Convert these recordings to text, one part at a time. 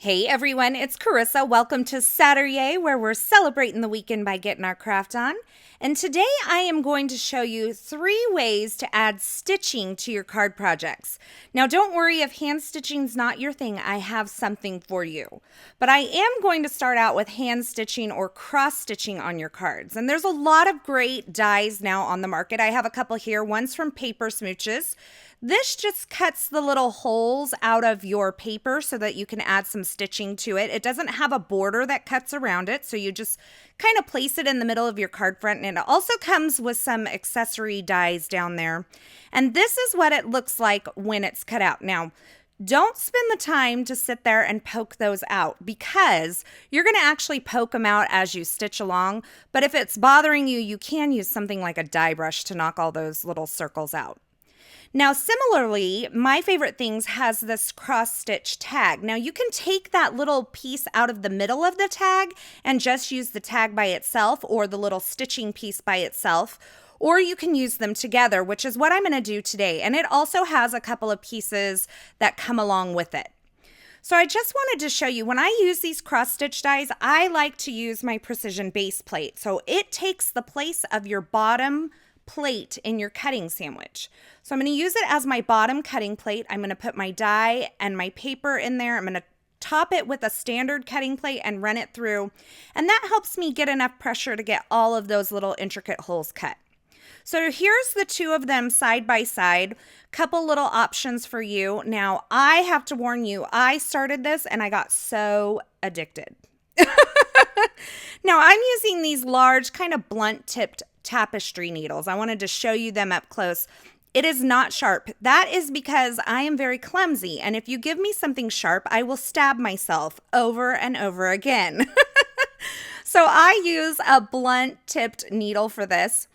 Hey everyone, it's Carissa. Welcome to Saturday, where we're celebrating the weekend by getting our craft on. And today I am going to show you 3 ways to add stitching to your card projects. Now don't worry if hand stitching's not your thing, I have something for you. But I am going to start out with hand stitching or cross stitching on your cards. And there's a lot of great dies now on the market. I have a couple here. One's from Paper Smooches. This just cuts the little holes out of your paper so that you can add some stitching to it. It doesn't have a border that cuts around it, so you just kind of place it in the middle of your card front, and it also comes with some accessory dies down there. And this is what it looks like when it's cut out. Now, don't spend the time to sit there and poke those out because you're going to actually poke them out as you stitch along. But if it's bothering you, you can use something like a die brush to knock all those little circles out. Now, similarly, My Favorite Things has this cross-stitch tag. Now, you can take that little piece out of the middle of the tag and just use the tag by itself or the little stitching piece by itself, or you can use them together, which is what I'm going to do today. And it also has a couple of pieces that come along with it. So I just wanted to show you, when I use these cross-stitch dies, I like to use my precision base plate. So it takes the place of your bottom plate in your cutting sandwich. So I'm going to use it as my bottom cutting plate. I'm going to put my die and my paper in there. I'm going to top it with a standard cutting plate and run it through. And that helps me get enough pressure to get all of those little intricate holes cut. So here's the two of them side by side. Couple little options for you. Now, I have to warn you, I started this and I got so addicted. Now, I'm using these large, kind of blunt-tipped tapestry needles. I wanted to show you them up close. It is not sharp. That is because I am very clumsy, and if you give me something sharp, I will stab myself over and over again. So I use a blunt-tipped needle for this.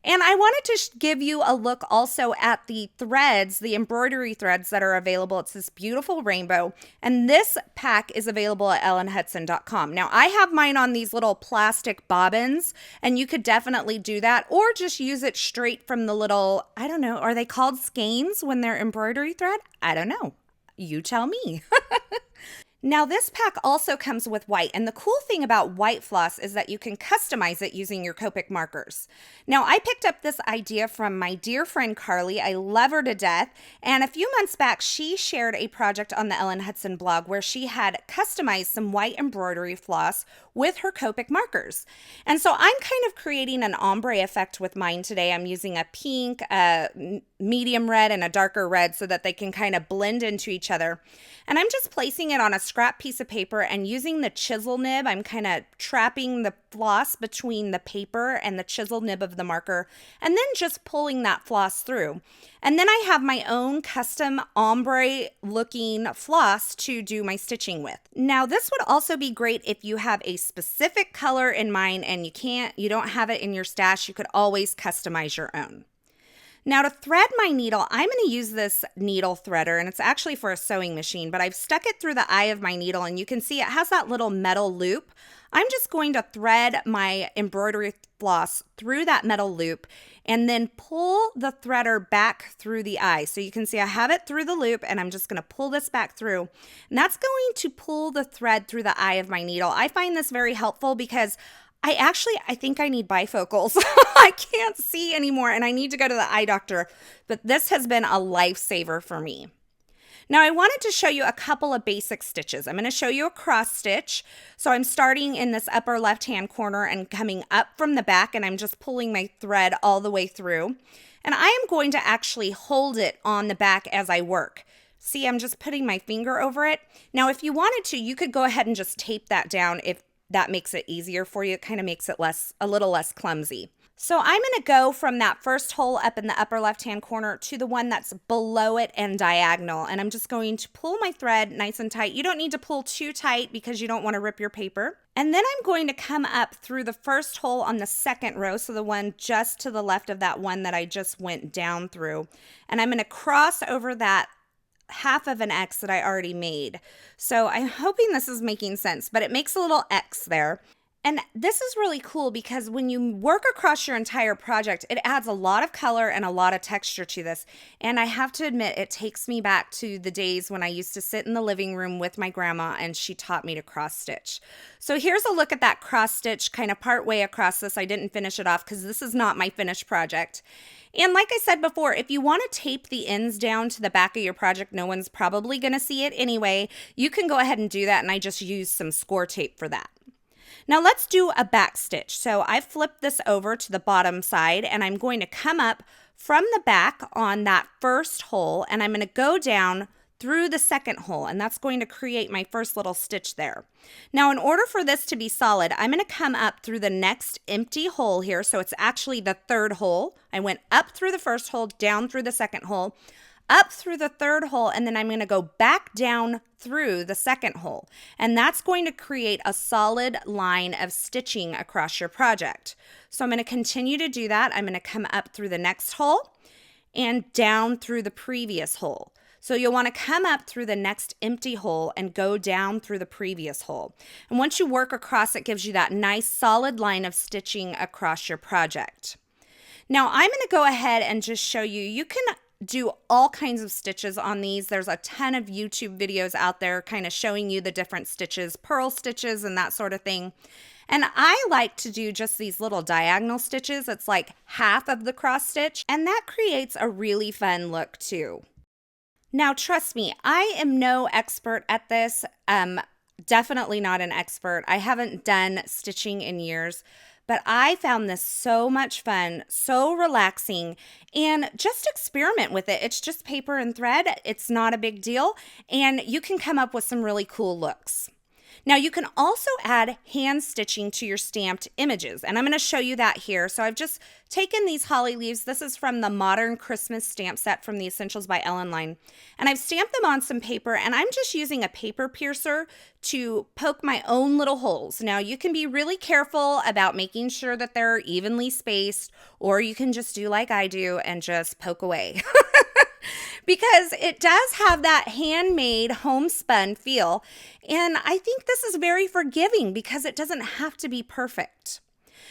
And I wanted to give you a look also at the threads, the embroidery threads that are available. It's this beautiful rainbow. And this pack is available at ellenhudson.com. Now, I have mine on these little plastic bobbins, and you could definitely do that, or just use it straight from the little, I don't know, are they called skeins when they're embroidery thread? I don't know. You tell me. Now, this pack also comes with white, and the cool thing about white floss is that you can customize it using your Copic markers. Now, I picked up this idea from my dear friend Carly. I love her to death, and a few months back, she shared a project on the Ellen Hudson blog where she had customized some white embroidery floss with her Copic markers. And so I'm kind of creating an ombre effect with mine today. I'm using a pink, a medium red, and a darker red so that they can kind of blend into each other. And I'm just placing it on a scrap piece of paper and using the chisel nib. I'm kind of trapping the floss between the paper and the chisel nib of the marker, and then just pulling that floss through. And then I have my own custom ombre looking floss to do my stitching with. Now, this would also be great if you have a specific color in mind and you don't have it in your stash. You could always customize your own. Now, to thread my needle, I'm going to use this needle threader, and it's actually for a sewing machine, but I've stuck it through the eye of my needle, and you can see it has that little metal loop. I'm just going to thread my embroidery floss through that metal loop and then pull the threader back through the eye. So you can see I have it through the loop, and I'm just going to pull this back through. And that's going to pull the thread through the eye of my needle. I find this very helpful because I think I need bifocals. I can't see anymore and I need to go to the eye doctor, but this has been a lifesaver for me. Now, I wanted to show you a couple of basic stitches. I'm going to show you a cross stitch. So I'm starting in this upper left-hand corner and coming up from the back, and I'm just pulling my thread all the way through. And I am going to actually hold it on the back as I work. See, I'm just putting my finger over it. Now, if you wanted to, you could go ahead and just tape that down if that makes it easier for you. It kind of makes it a little less clumsy. So I'm going to go from that first hole up in the upper left-hand corner to the one that's below it and diagonal. And I'm just going to pull my thread nice and tight. You don't need to pull too tight because you don't want to rip your paper. And then I'm going to come up through the first hole on the second row, so the one just to the left of that one that I just went down through. And I'm going to cross over that half of an X that I already made. So I'm hoping this is making sense, but it makes a little X there. And this is really cool because when you work across your entire project, it adds a lot of color and a lot of texture to this. And I have to admit, it takes me back to the days when I used to sit in the living room with my grandma and she taught me to cross stitch. So here's a look at that cross stitch kind of part way across this. I didn't finish it off because this is not my finished project. And like I said before, if you want to tape the ends down to the back of your project, no one's probably going to see it anyway. You can go ahead and do that, and I just used some score tape for that. Now let's do a back stitch. So I flipped this over to the bottom side and I'm going to come up from the back on that first hole and I'm going to go down through the second hole, and that's going to create my first little stitch there. Now in order for this to be solid, I'm going to come up through the next empty hole here. So it's actually the third hole. I went up through the first hole, down through the second hole, up through the third hole, and then I'm going to go back down through the second hole. And that's going to create a solid line of stitching across your project. So I'm going to continue to do that. I'm going to come up through the next hole and down through the previous hole. So you'll want to come up through the next empty hole and go down through the previous hole. And once you work across, it gives you that nice solid line of stitching across your project. Now I'm going to go ahead and just show you, you can do all kinds of stitches on these. There's a ton of YouTube videos out there kind of showing you the different stitches, purl stitches and that sort of thing. And I like to do just these little diagonal stitches. It's like half of the cross stitch, and that creates a really fun look too. Now, trust me, I am no expert at this. Definitely not an expert. I haven't done stitching in years. But I found this so much fun, so relaxing, and just experiment with it. It's just paper and thread. It's not a big deal, and you can come up with some really cool looks. Now you can also add hand stitching to your stamped images, and I'm going to show you that here. So I've just taken these holly leaves. This is from the Modern Christmas Stamp Set from the Essentials by Ellen Line, and I've stamped them on some paper, and I'm just using a paper piercer to poke my own little holes. Now you can be really careful about making sure that they're evenly spaced, or you can just do like I do and just poke away. Because it does have that handmade homespun feel. And I think this is very forgiving because it doesn't have to be perfect.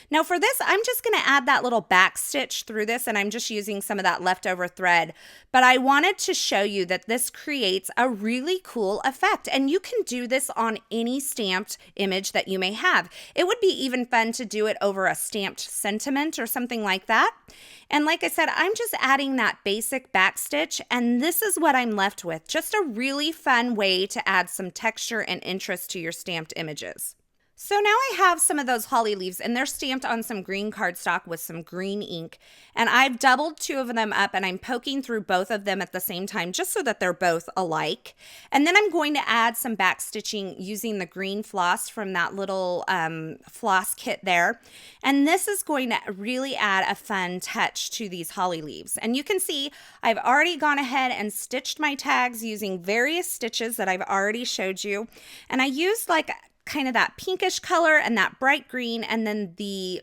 Now for this, I'm just going to add that little back stitch through this, and I'm just using some of that leftover thread. But I wanted to show you that this creates a really cool effect, and you can do this on any stamped image that you may have. It would be even fun to do it over a stamped sentiment or something like that. And like I said, I'm just adding that basic back stitch, and this is what I'm left with. Just a really fun way to add some texture and interest to your stamped images. So now I have some of those holly leaves, and they're stamped on some green cardstock with some green ink, and I've doubled two of them up, and I'm poking through both of them at the same time just so that they're both alike. And then I'm going to add some back stitching using the green floss from that little floss kit there, and this is going to really add a fun touch to these holly leaves. And you can see I've already gone ahead and stitched my tags using various stitches that I've already showed you, and I used like kind of that pinkish color and that bright green, and then the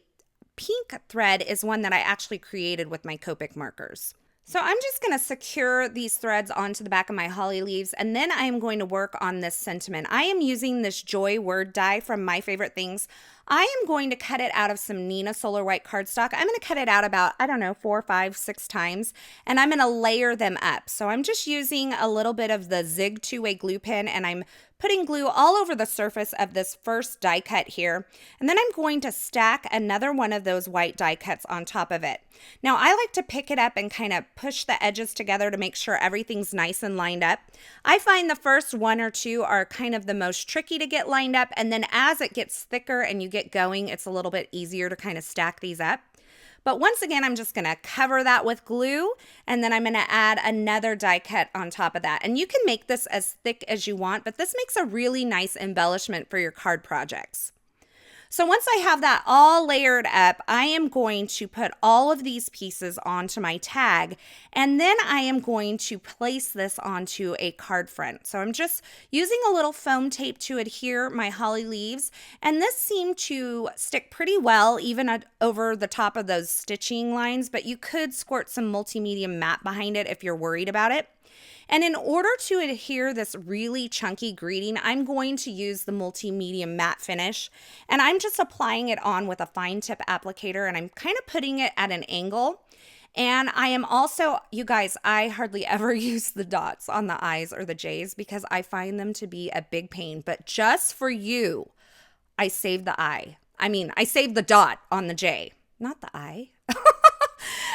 pink thread is one that I actually created with my Copic markers. So I'm just going to secure these threads onto the back of my holly leaves, and then I am going to work on this sentiment. I am using this Joy word die from My Favorite Things. I am going to cut it out of some Nina Solar White cardstock. I'm going to cut it out about, 4, 5, 6 times, and I'm going to layer them up. So I'm just using a little bit of the Zig 2-way glue pen, and I'm putting glue all over the surface of this first die cut here. And then I'm going to stack another one of those white die cuts on top of it. Now I like to pick it up and kind of push the edges together to make sure everything's nice and lined up. I find the first one or two are kind of the most tricky to get lined up, and then as it gets thicker and you get going, it's a little bit easier to kind of stack these up. But once again, I'm just going to cover that with glue, and then I'm going to add another die cut on top of that. And you can make this as thick as you want, but this makes a really nice embellishment for your card projects. So once I have that all layered up, I am going to put all of these pieces onto my tag, and then I am going to place this onto a card front. So I'm just using a little foam tape to adhere my holly leaves, and this seemed to stick pretty well even over the top of those stitching lines, but you could squirt some multimedia matte behind it if you're worried about it. And in order to adhere this really chunky greeting, I'm going to use the multi-medium matte finish. And I'm just applying it on with a fine tip applicator, and I'm kind of putting it at an angle. And I am also, you guys, I hardly ever use the dots on the I's or the J's because I find them to be a big pain. But just for you, I saved the I. I saved the dot on the J, not the I.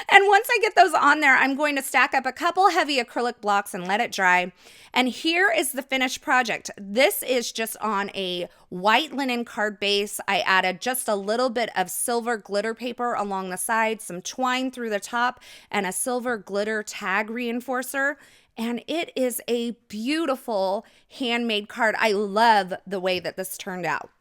And once I get those on there, I'm going to stack up a couple heavy acrylic blocks and let it dry. And here is the finished project. This is just on a white linen card base. I added just a little bit of silver glitter paper along the side, some twine through the top, and a silver glitter tag reinforcer. And it is a beautiful handmade card. I love the way that this turned out.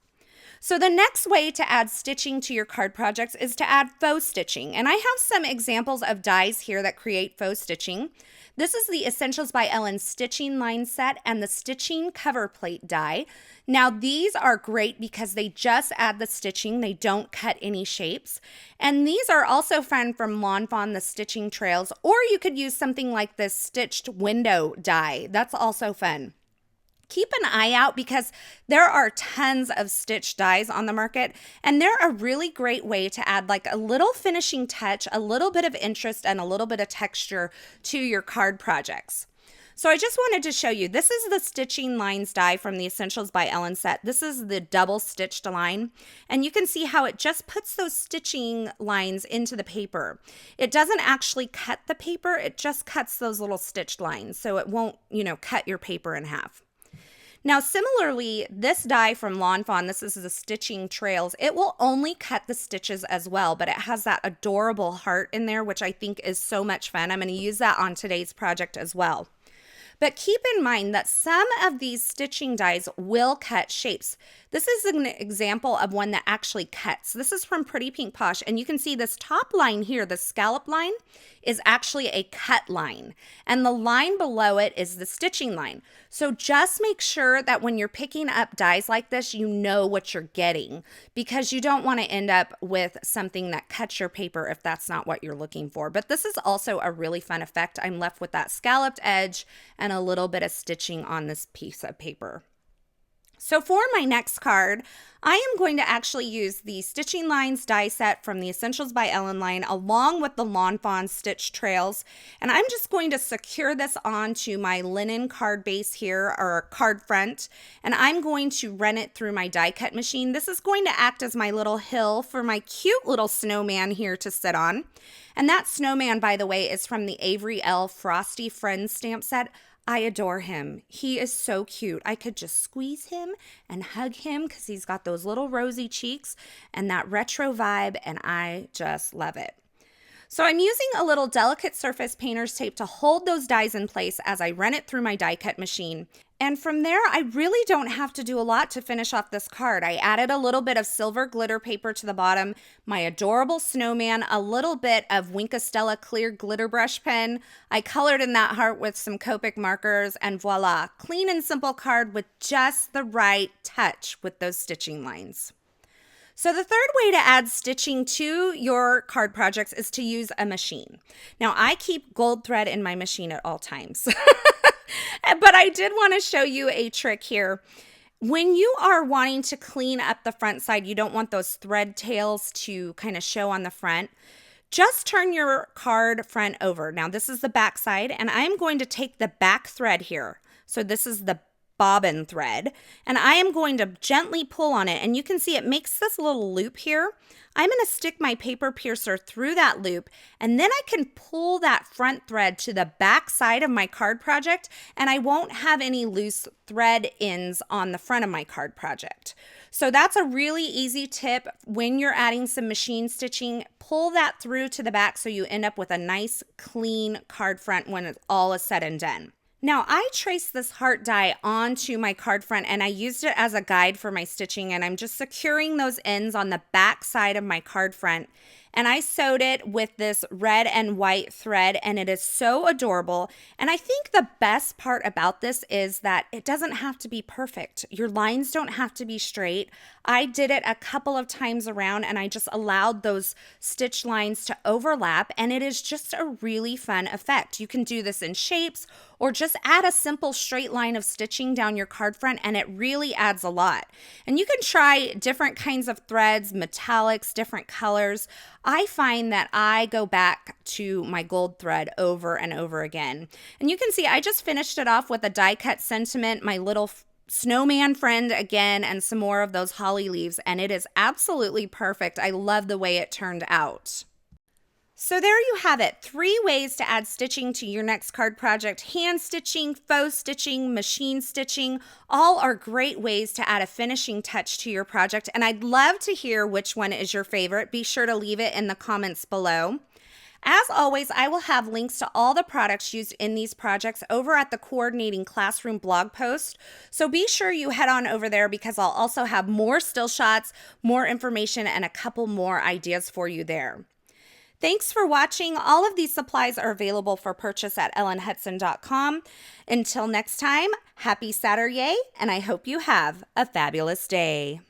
So the next way to add stitching to your card projects is to add faux stitching. And I have some examples of dies here that create faux stitching. This is the Essentials by Ellen stitching line set and the stitching cover plate die. Now these are great because they just add the stitching. They don't cut any shapes. And these are also fun from Lawn Fawn, the stitching trails, or you could use something like this stitched window die. That's also fun. Keep an eye out because there are tons of stitch dies on the market, and they're a really great way to add like a little finishing touch, a little bit of interest, and a little bit of texture to your card projects. So I just wanted to show you, this is the stitching lines die from the Essentials by Ellen set. This is the double stitched line, and you can see how it just puts those stitching lines into the paper. It doesn't actually cut the paper, it just cuts those little stitched lines, so it won't, cut your paper in half. Now, similarly, this die from Lawn Fawn, this is the stitching trails, it will only cut the stitches as well, but it has that adorable heart in there, which I think is so much fun. I'm going to use that on today's project as well. But keep in mind that some of these stitching dies will cut shapes. This is an example of one that actually cuts. This is from Pretty Pink Posh, and you can see this top line here, the scallop line, is actually a cut line, and the line below it is the stitching line. So just make sure that when you're picking up dies like this, you know what you're getting, because you don't want to end up with something that cuts your paper if that's not what you're looking for. But this is also a really fun effect. I'm left with that scalloped edge and a little bit of stitching on this piece of paper. So for my next card, I am going to actually use the Stitching Lines die set from the Essentials by Ellen line along with the Lawn Fawn Stitch Trails. And I'm just going to secure this onto my linen card base here, or card front, and I'm going to run it through my die cut machine. This is going to act as my little hill for my cute little snowman here to sit on. And that snowman, by the way, is from the Avery L. Frosty Friends stamp set. I adore him. He is so cute. I could just squeeze him and hug him because he's got those little rosy cheeks and that retro vibe, and I just love it. So I'm using a little delicate surface painter's tape to hold those dies in place as I run it through my die cut machine. And from there, I really don't have to do a lot to finish off this card. I added a little bit of silver glitter paper to the bottom, my adorable snowman, a little bit of Wink of Stella clear glitter brush pen. I colored in that heart with some Copic markers, and voila, clean and simple card with just the right touch with those stitching lines. So the third way to add stitching to your card projects is to use a machine. Now, I keep gold thread in my machine at all times. But I did want to show you a trick here. When you are wanting to clean up the front side, you don't want those thread tails to kind of show on the front. Just turn your card front over. Now this is the back side, and I'm going to take the back thread here. So this is the bobbin thread, and I am going to gently pull on it, and you can see it makes this little loop here. I'm going to stick my paper piercer through that loop, and then I can pull that front thread to the back side of my card project, and I won't have any loose thread ends on the front of my card project. So that's a really easy tip when you're adding some machine stitching. Pull that through to the back so you end up with a nice clean card front when it all is said and done. Now, I traced this heart die onto my card front, and I used it as a guide for my stitching, and I'm just securing those ends on the back side of my card front. and I sewed it with this red and white thread, and it is so adorable. And I think the best part about this is that it doesn't have to be perfect. Your lines don't have to be straight. I did it a couple of times around, and I just allowed those stitch lines to overlap, and it is just a really fun effect. You can do this in shapes or just add a simple straight line of stitching down your card front, and it really adds a lot. And you can try different kinds of threads, metallics, different colors. I find that I go back to my gold thread over and over again. And you can see I just finished it off with a die cut sentiment, my little snowman friend again, and some more of those holly leaves, and it is absolutely perfect. I love the way it turned out. So there you have it, 3 ways to add stitching to your next card project. Hand stitching, faux stitching, machine stitching, all are great ways to add a finishing touch to your project, and I'd love to hear which one is your favorite. Be sure to leave it in the comments below. As always, I will have links to all the products used in these projects over at the Coordinating Classroom blog post. So be sure you head on over there, because I'll also have more still shots, more information, and a couple more ideas for you there. Thanks for watching. All of these supplies are available for purchase at ellenhudson.com. Until next time, happy Saturday, and I hope you have a fabulous day.